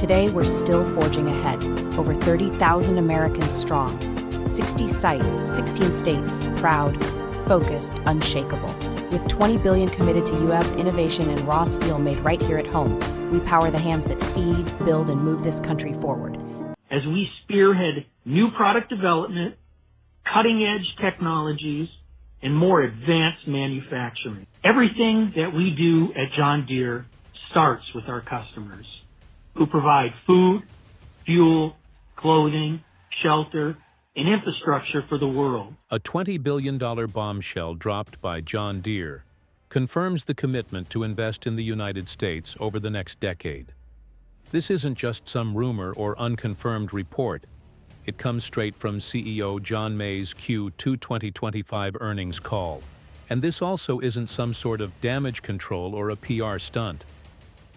Today, we're still forging ahead, over 30,000 Americans strong, 60 sites, 16 states, proud, focused, unshakable. With 20 billion committed to UF's innovation and raw steel made right here at home, we power the hands that feed, build, and move this country forward. As we spearhead new product development, cutting-edge technologies, and more advanced manufacturing. Everything that we do at John Deere starts with our customers, who provide food, fuel, clothing, shelter, and infrastructure for the world. A $20 billion bombshell dropped by John Deere confirms the commitment to invest in the United States over the next decade. This isn't just some rumor or unconfirmed report. It comes straight from CEO John May's Q2 2025 earnings call. And this also isn't some sort of damage control or a PR stunt.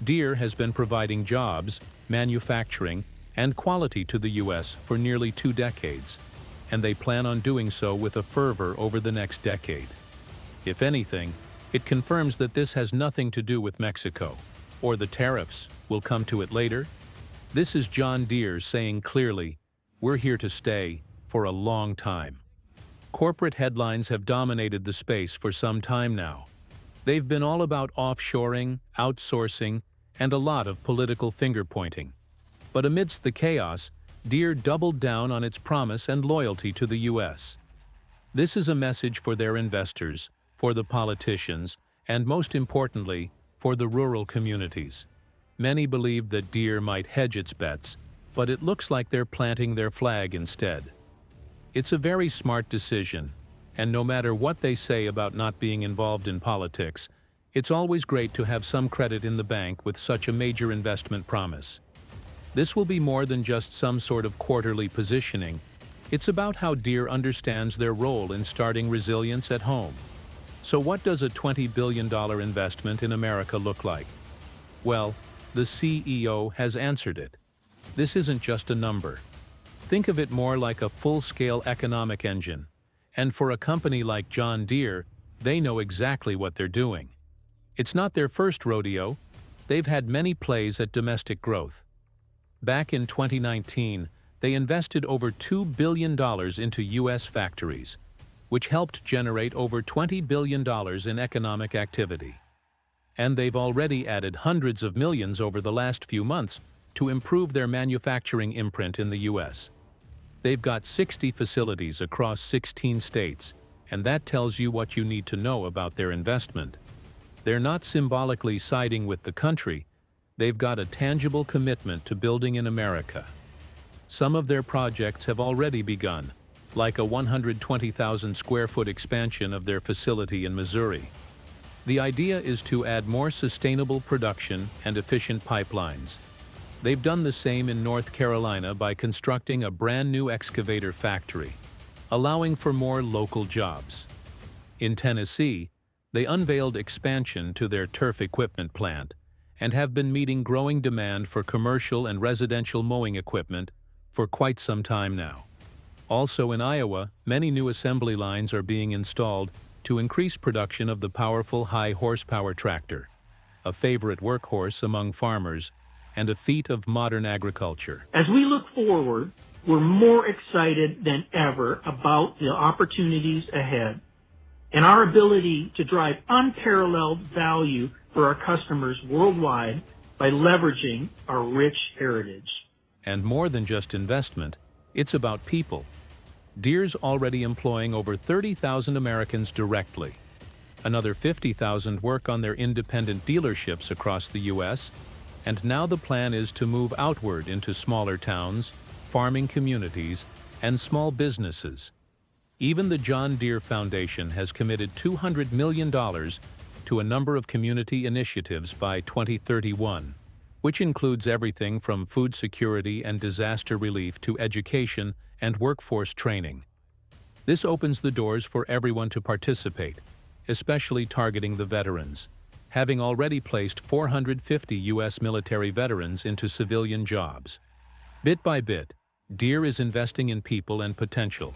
Deere has been providing jobs, manufacturing, and quality to the U.S. for nearly 2 decades, and they plan on doing so with a fervor over the next decade. If anything, it confirms that this has nothing to do with Mexico, or the tariffs. We'll come to it later. This is John Deere saying clearly, we're here to stay for a long time. Corporate headlines have dominated the space for some time now. They've been all about offshoring, outsourcing, and a lot of political finger-pointing. But amidst the chaos, Deere doubled down on its promise and loyalty to the U.S. This is a message for their investors, for the politicians, and most importantly, for the rural communities. Many believed that Deere might hedge its bets, but it looks like they're planting their flag instead. It's a very smart decision, and no matter what they say about not being involved in politics, it's always great to have some credit in the bank with such a major investment promise. This will be more than just some sort of quarterly positioning. It's about how Deere understands their role in starting resilience at home. So what does a $20 billion investment in America look like? Well, the CEO has answered it. This isn't just a number. Think of it more like a full-scale economic engine. And for a company like John Deere, they know exactly what they're doing. It's not their first rodeo. They've had many plays at domestic growth. Back in 2019, they invested over $2 billion into U.S. factories, which helped generate over $20 billion in economic activity. And they've already added hundreds of millions over the last few months to improve their manufacturing imprint in the U.S. They've got 60 facilities across 16 states, and that tells you what you need to know about their investment. They're not symbolically siding with the country. They've got a tangible commitment to building in America. Some of their projects have already begun, like a 120,000 square foot expansion of their facility in Missouri. The idea is to add more sustainable production and efficient pipelines. They've done the same in North Carolina by constructing a brand new excavator factory, allowing for more local jobs. In Tennessee, they unveiled expansion to their turf equipment plant and have been meeting growing demand for commercial and residential mowing equipment for quite some time now. Also in Iowa, many new assembly lines are being installed to increase production of the powerful high-horsepower tractor, a favorite workhorse among farmers and a feat of modern agriculture. As we look forward, we're more excited than ever about the opportunities ahead and our ability to drive unparalleled value for our customers worldwide by leveraging our rich heritage. And more than just investment, it's about people. Deere's already employing over 30,000 Americans directly. Another 50,000 work on their independent dealerships across the U.S., and now the plan is to move outward into smaller towns, farming communities, and small businesses. Even the John Deere Foundation has committed $200 million to a number of community initiatives by 2031, which includes everything from food security and disaster relief to education and workforce training. This opens the doors for everyone to participate, especially targeting the veterans, having already placed 450 U.S. military veterans into civilian jobs. Bit by bit, Deere is investing in people and potential.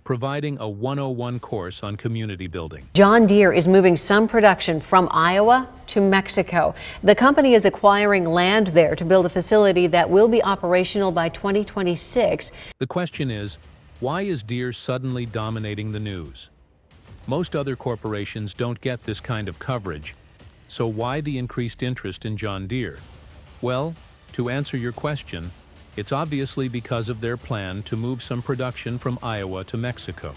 providing a 101 course on community building. John Deere is moving some production from Iowa to Mexico. The company is acquiring land there to build a facility that will be operational by 2026. The question is, why is Deere suddenly dominating the news? Most other corporations don't get this kind of coverage, so why the increased interest in John Deere? Well, to answer your question, it's obviously because of their plan to move some production from Iowa to Mexico.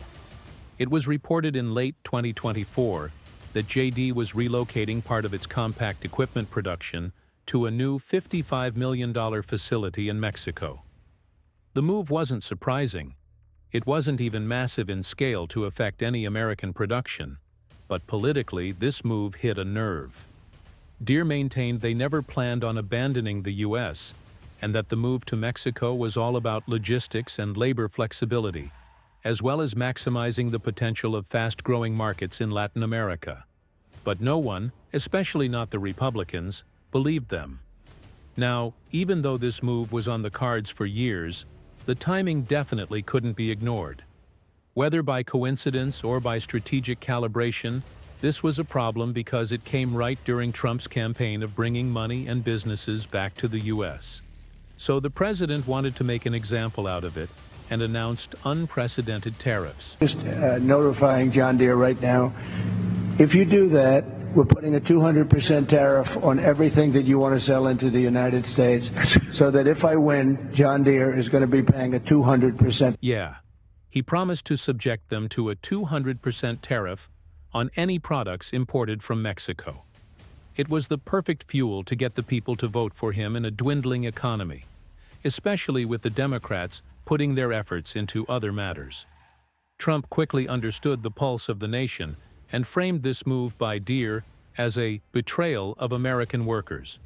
It was reported in late 2024 that JD was relocating part of its compact equipment production to a new $55 million facility in Mexico. The move wasn't surprising. It wasn't even massive in scale to affect any American production, but politically this move hit a nerve. Deere maintained they never planned on abandoning the U.S., and that the move to Mexico was all about logistics and labor flexibility, as well as maximizing the potential of fast-growing markets in Latin America. But no one, especially not the Republicans, believed them. Now, even though this move was on the cards for years, the timing definitely couldn't be ignored. Whether by coincidence or by strategic calibration, this was a problem because it came right during Trump's campaign of bringing money and businesses back to the U.S. So the president wanted to make an example out of it and announced unprecedented tariffs. Just notifying John Deere right now, if you do that, we're putting a 200% tariff on everything that you want to sell into the United States, so that if I win, John Deere is going to be paying a 200%. Yeah, he promised to subject them to a 200% tariff on any products imported from Mexico. It was the perfect fuel to get the people to vote for him in a dwindling economy, especially with the Democrats putting their efforts into other matters. Trump quickly understood the pulse of the nation and framed this move by Deere as a betrayal of American workers.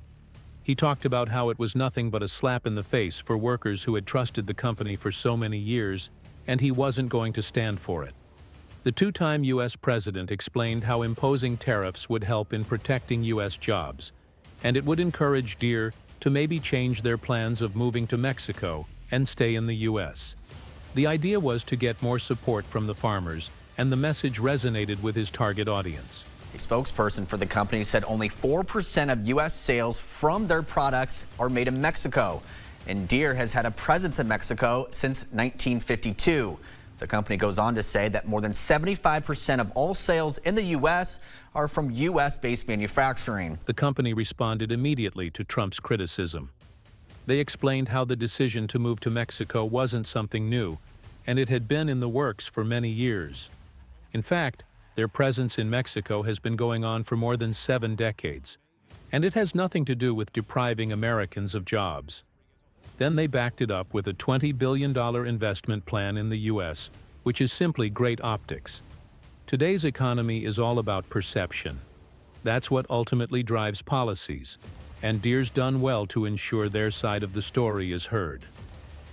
He talked about how it was nothing but a slap in the face for workers who had trusted the company for so many years, and he wasn't going to stand for it. The two-time U.S. president explained how imposing tariffs would help in protecting U.S. jobs, and it would encourage Deere to maybe change their plans of moving to Mexico and stay in the U.S. The idea was to get more support from the farmers, and the message resonated with his target audience. A spokesperson for the company said only 4% of U.S. sales from their products are made in Mexico, and Deere has had a presence in Mexico since 1952. The company goes on to say that more than 75% of all sales in the U.S. are from U.S.-based manufacturing. The company responded immediately to Trump's criticism. They explained how the decision to move to Mexico wasn't something new, and it had been in the works for many years. In fact, their presence in Mexico has been going on for more than 7 decades, and it has nothing to do with depriving Americans of jobs. Then they backed it up with a $20 billion investment plan in the U.S., which is simply great optics. Today's economy is all about perception. That's what ultimately drives policies, and Deere's done well to ensure their side of the story is heard.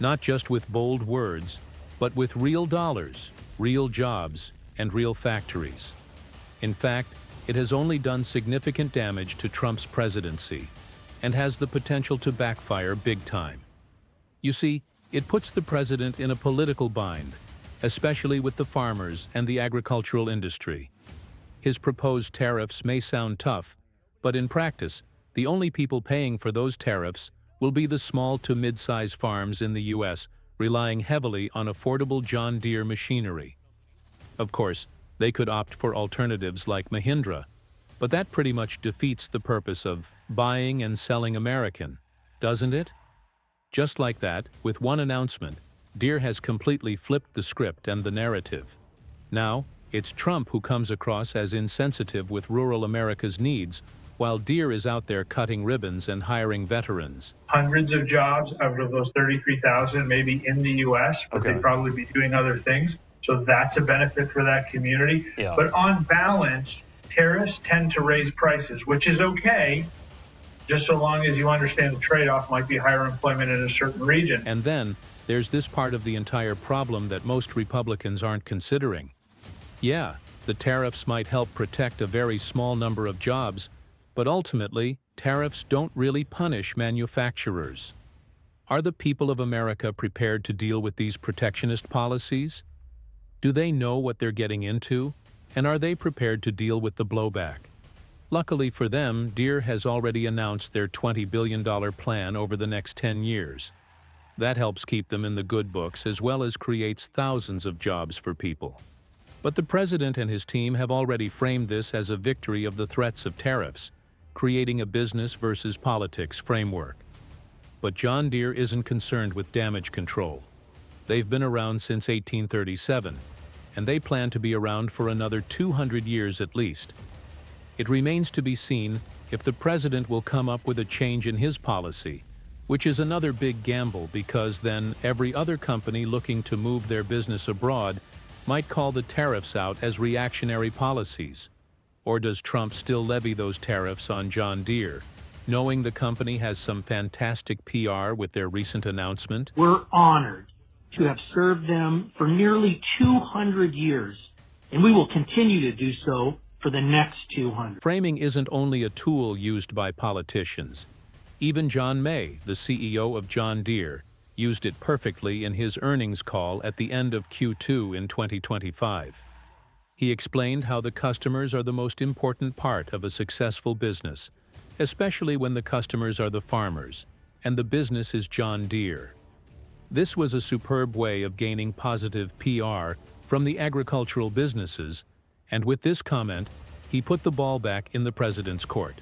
Not just with bold words, but with real dollars, real jobs, and real factories. In fact, it has only done significant damage to Trump's presidency and has the potential to backfire big time. You see, it puts the president in a political bind, especially with the farmers and the agricultural industry. His proposed tariffs may sound tough, but in practice, the only people paying for those tariffs will be the small to mid-size farms in the U.S. relying heavily on affordable John Deere machinery. Of course, they could opt for alternatives like Mahindra, but that pretty much defeats the purpose of buying and selling American, doesn't it? Just like that, with one announcement, Deere has completely flipped the script and the narrative. Now, it's Trump who comes across as insensitive with rural America's needs, while Deere is out there cutting ribbons and hiring veterans. Hundreds of jobs out of those 33,000 maybe in the U.S., but they'd probably be doing other things. So that's a benefit for that community. Yeah. But on balance, tariffs tend to raise prices, which is okay, just so long as you understand the trade-off might be higher employment in a certain region. And then there's this part of the entire problem that most Republicans aren't considering. Yeah, the tariffs might help protect a very small number of jobs, but ultimately, tariffs don't really punish manufacturers. Are the people of America prepared to deal with these protectionist policies? Do they know what they're getting into? And are they prepared to deal with the blowback? Luckily for them, Deere has already announced their $20 billion plan over the next 10 years. That helps keep them in the good books as well as creates thousands of jobs for people. But the president and his team have already framed this as a victory of the threats of tariffs, creating a business versus politics framework. But John Deere isn't concerned with damage control. They've been around since 1837, and they plan to be around for another 200 years at least. It remains to be seen if the president will come up with a change in his policy, which is another big gamble because then every other company looking to move their business abroad might call the tariffs out as reactionary policies. Or does Trump still levy those tariffs on John Deere, knowing the company has some fantastic PR with their recent announcement? We're honored to have served them for nearly 200 years, and we will continue to do so for the next 200. Framing isn't only a tool used by politicians. Even John May, the CEO of John Deere, used it perfectly in his earnings call at the end of Q2 in 2025. He explained how the customers are the most important part of a successful business, especially when the customers are the farmers, and the business is John Deere. This was a superb way of gaining positive PR from the agricultural businesses, and with this comment, he put the ball back in the president's court.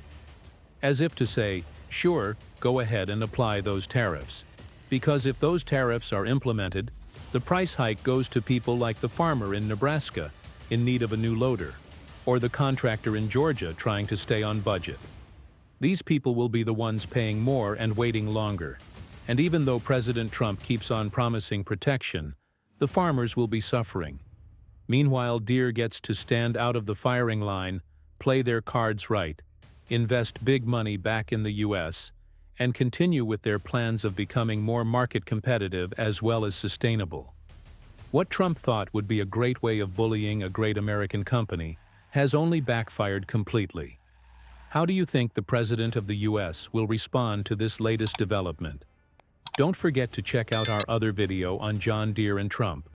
As if to say, sure, go ahead and apply those tariffs. Because if those tariffs are implemented, the price hike goes to people like the farmer in Nebraska in need of a new loader, or the contractor in Georgia trying to stay on budget. These people will be the ones paying more and waiting longer. And even though President Trump keeps on promising protection, the farmers will be suffering. Meanwhile, Deere gets to stand out of the firing line, play their cards right, invest big money back in the U.S., and continue with their plans of becoming more market competitive as well as sustainable. What Trump thought would be a great way of bullying a great American company has only backfired completely. How do you think the President of the U.S. will respond to this latest development? Don't forget to check out our other video on John Deere and Trump.